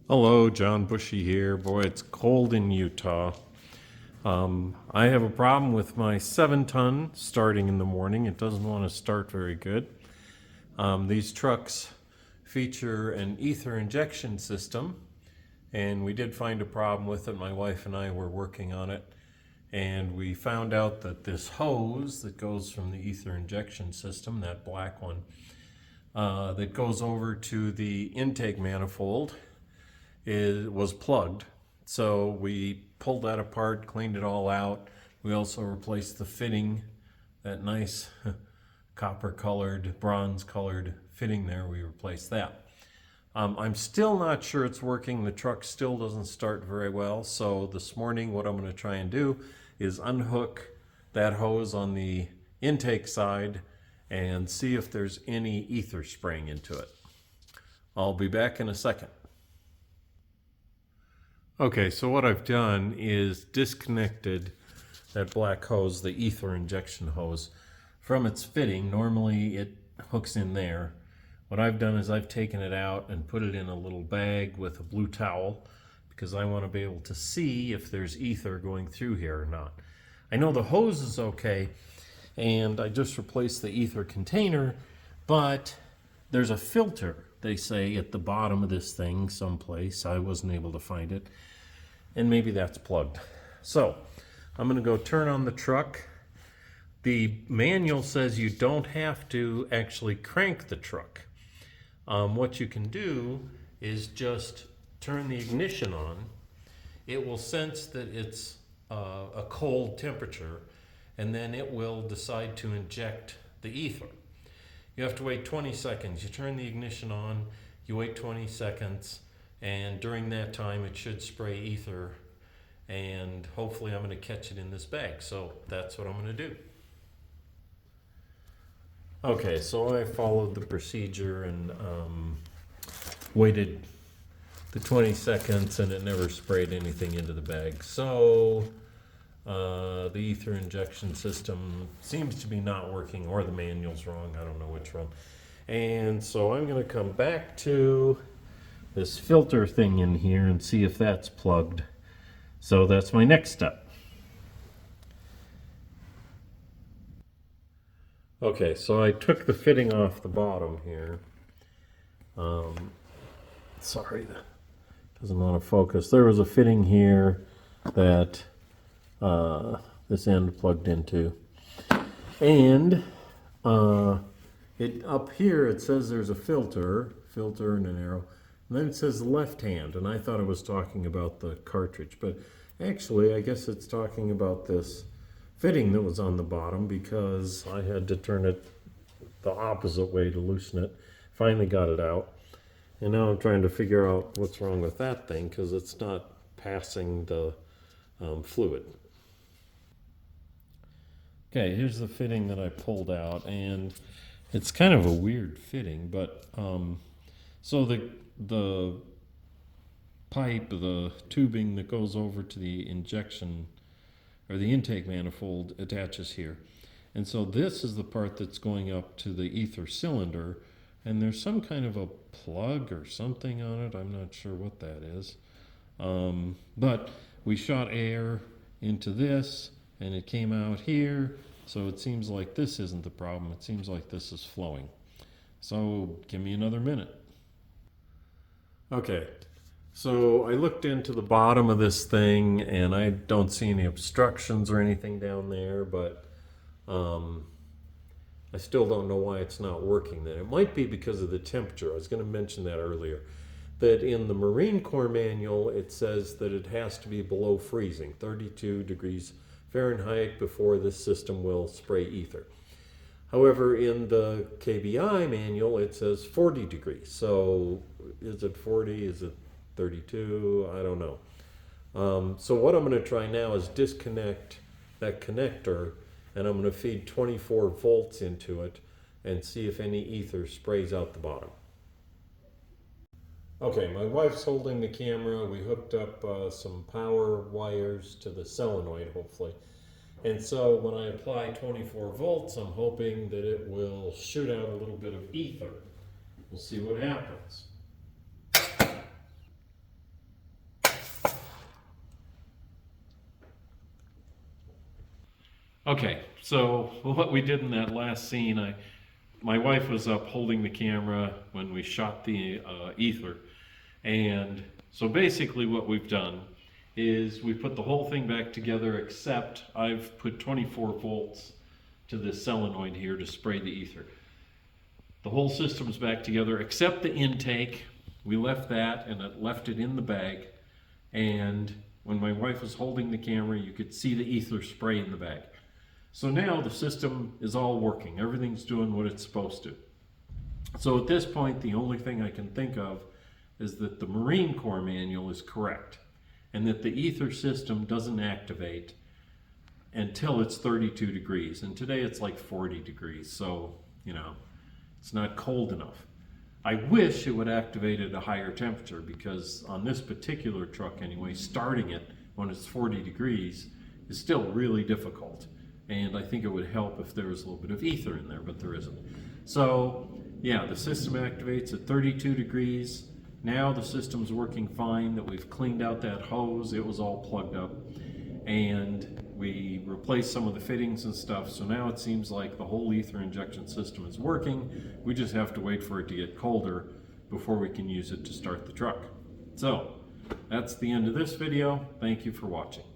Hello, John Bushy here. Boy, it's cold in Utah. I have a problem with my 7-ton starting in the morning. It doesn't want to start very good. These trucks feature an ether injection system, and we did find a problem with it. My wife and I were working on it, and we found out that this hose that goes from the ether injection system, that black one, that goes over to the intake manifold, was plugged. So we pulled that apart, cleaned it all out. We also replaced the fitting, that nice copper colored, bronze colored fitting there. We replaced that. I'm still not sure it's working. The truck still doesn't start very well. So this morning what I'm going to try and do is unhook that hose on the intake side and see if there's any ether spraying into it. I'll be back in a second. Okay, so what I've done is disconnected that black hose, the ether injection hose, from its fitting. Normally it hooks in there. What I've done is I've taken it out and put it in a little bag with a blue towel because I want to be able to see if there's ether going through here or not. I know the hose is okay, and I just replaced the ether container, but there's a filter, they say, at the bottom of this thing someplace. I wasn't able to find it, and maybe that's plugged. So I'm going to go turn on the truck. The manual says you don't have to actually crank the truck. What you can do is just turn the ignition on. It will sense that it's a cold temperature, and then it will decide to inject the ether. You have to wait 20 seconds. You turn the ignition on, you wait 20 seconds, and during that time it should spray ether, and hopefully I'm going to catch it in this bag. So that's what I'm going to do. Okay, so I followed the procedure and waited the 20 seconds, and it never sprayed anything into the bag. So the ether injection system seems to be not working, or the manual's wrong. I don't know which one. And so I'm going to come back to this filter thing in here and see if that's plugged. So that's my next step. Okay, so I took the fitting off the bottom here. Sorry, that doesn't want to focus. There was a fitting here that this end plugged into, and up here it says there's a filter and an arrow, and then it says left hand, and I thought it was talking about the cartridge, but actually I guess it's talking about this fitting that was on the bottom, because I had to turn it the opposite way to loosen it. Finally got it out, and now I'm trying to figure out what's wrong with that thing, because it's not passing the fluid. Okay, here's the fitting that I pulled out, and it's kind of a weird fitting, but so the pipe, the tubing that goes over to the injection or the intake manifold attaches here. And so this is the part that's going up to the ether cylinder, and there's some kind of a plug or something on it. I'm not sure what that is. But we shot air into this, and it came out here. So it seems like this isn't the problem. It seems like this is flowing. So give me another minute. Okay. So I looked into the bottom of this thing, and I don't see any obstructions or anything down there, but I still don't know why it's not working then. It might be because of the temperature. I was going to mention that earlier, that in the Marine Corps manual it says that it has to be below freezing, 32 degrees Fahrenheit, before this system will spray ether. However, in the KBi manual it says 40 degrees. So is it 40? Is it 32? I don't know. So what I'm going to try now is disconnect that connector, and I'm going to feed 24 volts into it and see if any ether sprays out the bottom. Okay, my wife's holding the camera. We hooked up some power wires to the solenoid, hopefully. And so when I apply 24 volts, I'm hoping that it will shoot out a little bit of ether. We'll see what happens. Okay, so what we did in that last scene, my wife was up holding the camera when we shot the ether, and so basically what we've done is we put the whole thing back together, except I've put 24 volts to this solenoid here to spray the ether. The whole system's back together except the intake. We left that and it left it in the bag, and when my wife was holding the camera you could see the ether spray in the bag. So now the system is all working. Everything's doing what it's supposed to. So at this point the only thing I can think of is that the Marine Corps manual is correct and that the ether system doesn't activate until it's 32 degrees. And today it's like 40 degrees, so you know, it's not cold enough. I wish it would activate at a higher temperature, because on this particular truck anyway, starting it when it's 40 degrees is still really difficult. And I think it would help if there was a little bit of ether in there, but there isn't. So yeah, the system activates at 32 degrees. Now the system's working fine, that we've cleaned out that hose, it was all plugged up, and we replaced some of the fittings and stuff. So now it seems like the whole ether injection system is working. We just have to wait for it to get colder before we can use it to start the truck. So that's the end of this video. Thank you for watching.